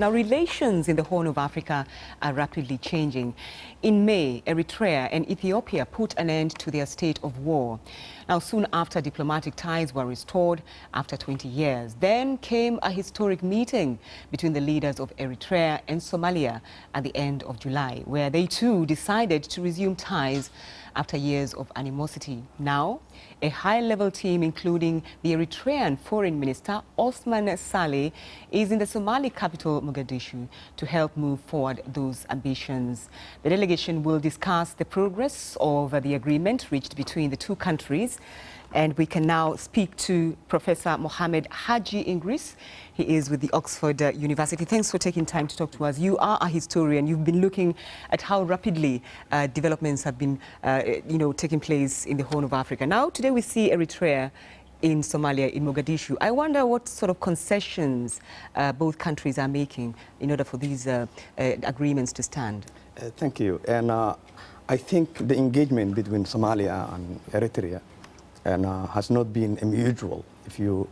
Now, relations in the Horn of Africa are rapidly changing. In May, Eritrea and Ethiopia put an end to their state of war. Now, soon after, diplomatic ties were restored after 20 years. Then came a historic meeting between the leaders of Eritrea and Somalia at the end of July, where they too decided to resume ties after years of animosity. Now, a high-level team, including the Eritrean Foreign Minister Osman Saleh, is in the Somali capital, Mogadishu, to help move forward those ambitions. The delegation will discuss the progress of the agreement reached between the two countries. And we can now speak to Professor Mohammed Haji Ingris. He is with the Oxford University. Thanks for taking time to talk to us. You are a historian. You've been looking at how rapidly developments have been, taking place in the Horn of Africa. Now, today we see Eritrea in Somalia, in Mogadishu. I wonder what sort of concessions both countries are making in order for these agreements to stand. Thank you. And I think the engagement between Somalia and Eritrea has not been unusual. If you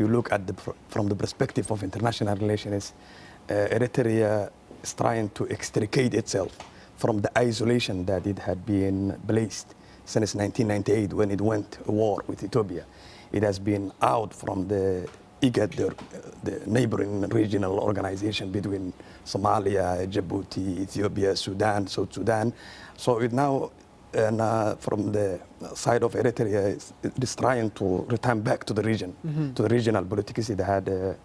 look at from the perspective of international relations, Eritrea is trying to extricate itself from the isolation that it had been placed since 1998 when it went to war with Ethiopia. It has been out from the IGAD, the neighboring regional organization between Somalia, Djibouti, Ethiopia, Sudan, South Sudan. So it now, from the side of Eritrea, it is trying to return back to the region, to the regional politics. It had a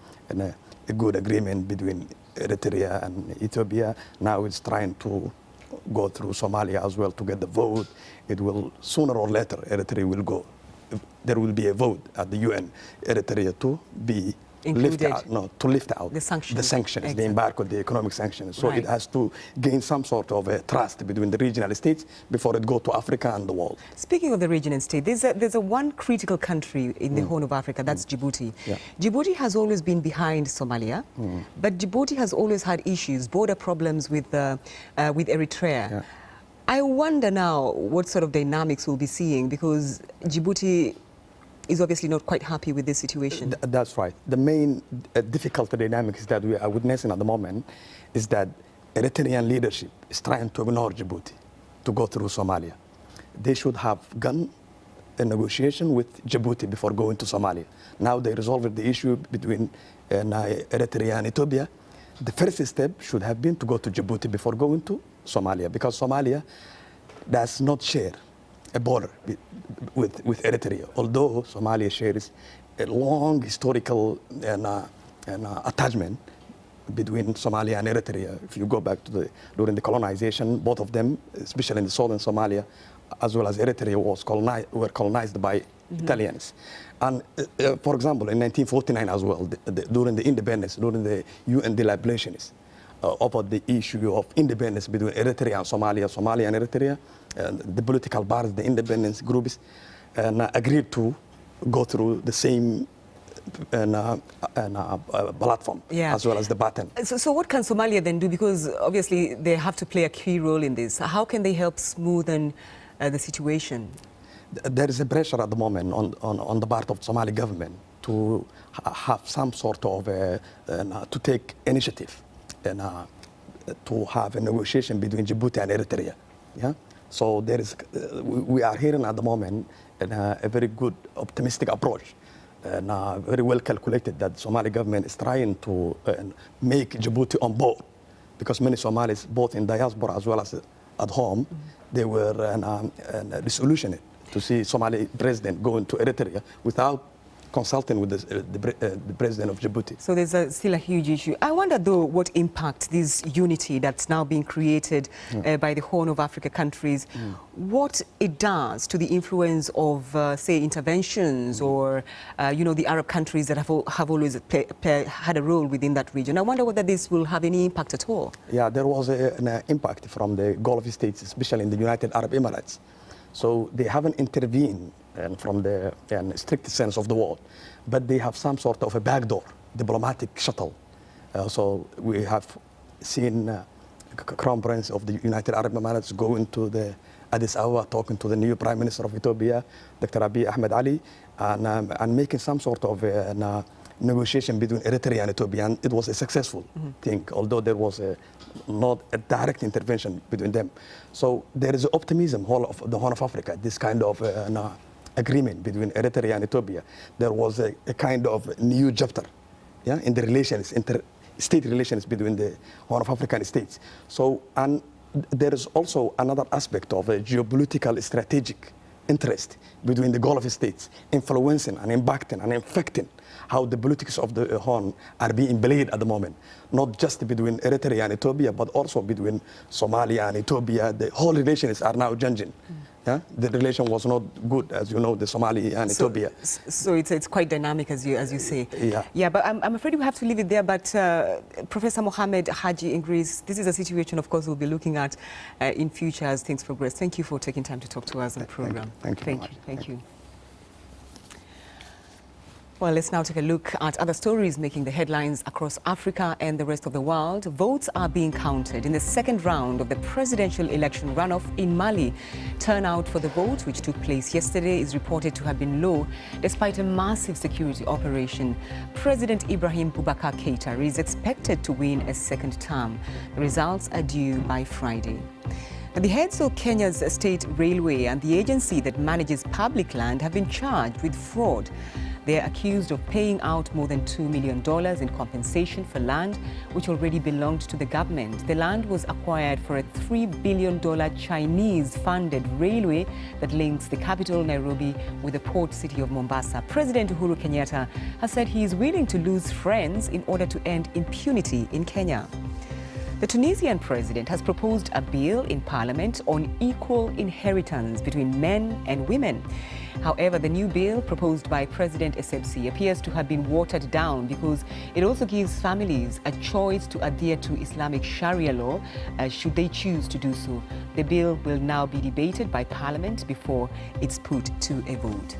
good agreement between Eritrea and Ethiopia. Now it's trying to go through Somalia as well to get the vote. It will, sooner or later, Eritrea will go. There will be a vote at the UN, Eritrea to be lift out the sanctions, exactly. The embargo, the economic sanctions. So it has to gain some sort of a trust between the regional states before it go to Africa and the world. Speaking of the region and state, there's a one critical country in the Horn of Africa, that's Djibouti. Yeah. Djibouti has always been behind Somalia, but Djibouti has always had issues, border problems with Eritrea. Yeah. I wonder now what sort of dynamics we'll be seeing, because Djibouti is obviously not quite happy with this situation. That's right. The main difficult dynamics that we are witnessing at the moment is that Eritrean leadership is trying to ignore Djibouti to go through Somalia. They should have gone a negotiation with Djibouti before going to Somalia. Now they resolved the issue between Eritrea and Ethiopia. The first step should have been to go to Djibouti before going to Somalia, because Somalia does not share a border with Eritrea, although Somalia shares a long historical attachment between Somalia and Eritrea. If you go back to during the colonization, both of them, especially in the southern Somalia, as well as Eritrea, were colonized by Italians. And for example, in 1949 as well, during the independence, during the UN deliberations, over the issue of independence between Eritrea and Somalia, Somalia and Eritrea, the political parties, the independence groups, agreed to go through the same platform, as well as the button. So what can Somalia then do? Because obviously they have to play a key role in this. How can they help smoothen the situation? There is a pressure at the moment on the part of the Somali government to have some sort of to take initiative and to have a negotiation between Djibouti and Eritrea. Yeah. So there is, we are hearing at the moment a very good, optimistic approach, and very well calculated that the Somali government is trying to make Djibouti on board, because many Somalis, both in diaspora as well as at home, they were disillusioned to see Somali president going to Eritrea without consulting with the president of Djibouti. So there's still a huge issue. I wonder, though, what impact this unity that's now being created by the Horn of Africa countries, what it does to the influence of, say, interventions or, the Arab countries that have always had a role within that region. I wonder whether this will have any impact at all. Yeah, there was an impact from the Gulf states, especially in the United Arab Emirates. So they haven't intervened from the strict sense of the word, but they have some sort of a backdoor diplomatic shuttle. So we have seen Crown Prince of the United Arab Emirates going to the Addis Ababa, talking to the new Prime Minister of Ethiopia, Dr. Abiy Ahmed Ali, and making some sort of negotiation between Eritrea and Ethiopia, and it was a successful thing, although there was not a direct intervention between them. So there is optimism all of the Horn of Africa, this kind of agreement between Eritrea and Ethiopia. There was a kind of new chapter, yeah, in the relations, state relations between the Horn of African states. So, and there is also another aspect of a geopolitical strategic interest between the Gulf states, influencing and impacting and infecting how the politics of the Horn are being played at the moment, not just between Eritrea and Ethiopia, but also between Somalia and Ethiopia. The whole relations are now changing. Yeah? The relation was not good, as you know, the Somali and Ethiopia. So it's quite dynamic, as you say. Yeah. Yeah, but I'm afraid we have to leave it there. But Professor Mohammed Haji Ingris, this is a situation, of course, we'll be looking at in future as things progress. Thank you for taking time to talk to us on the program. Thank you. Well, let's now take a look at other stories making the headlines across Africa and the rest of the world. Votes are being counted in the second round of the presidential election runoff in Mali. Turnout for the vote, which took place yesterday, is reported to have been low despite a massive security operation. President Ibrahim Boubacar Keïta is expected to win a second term. The results are due by Friday. The heads of Kenya's state railway and the agency that manages public land have been charged with fraud. They are accused of paying out more than $2 million in compensation for land which already belonged to the government. The land was acquired for a $3 billion Chinese-funded railway that links the capital, Nairobi, with the port city of Mombasa. President Uhuru Kenyatta has said he is willing to lose friends in order to end impunity in Kenya. The Tunisian president has proposed a bill in parliament on equal inheritance between men and women. However, the new bill proposed by President Essebsi appears to have been watered down because it also gives families a choice to adhere to Islamic Sharia law should they choose to do so. The bill will now be debated by parliament before it's put to a vote.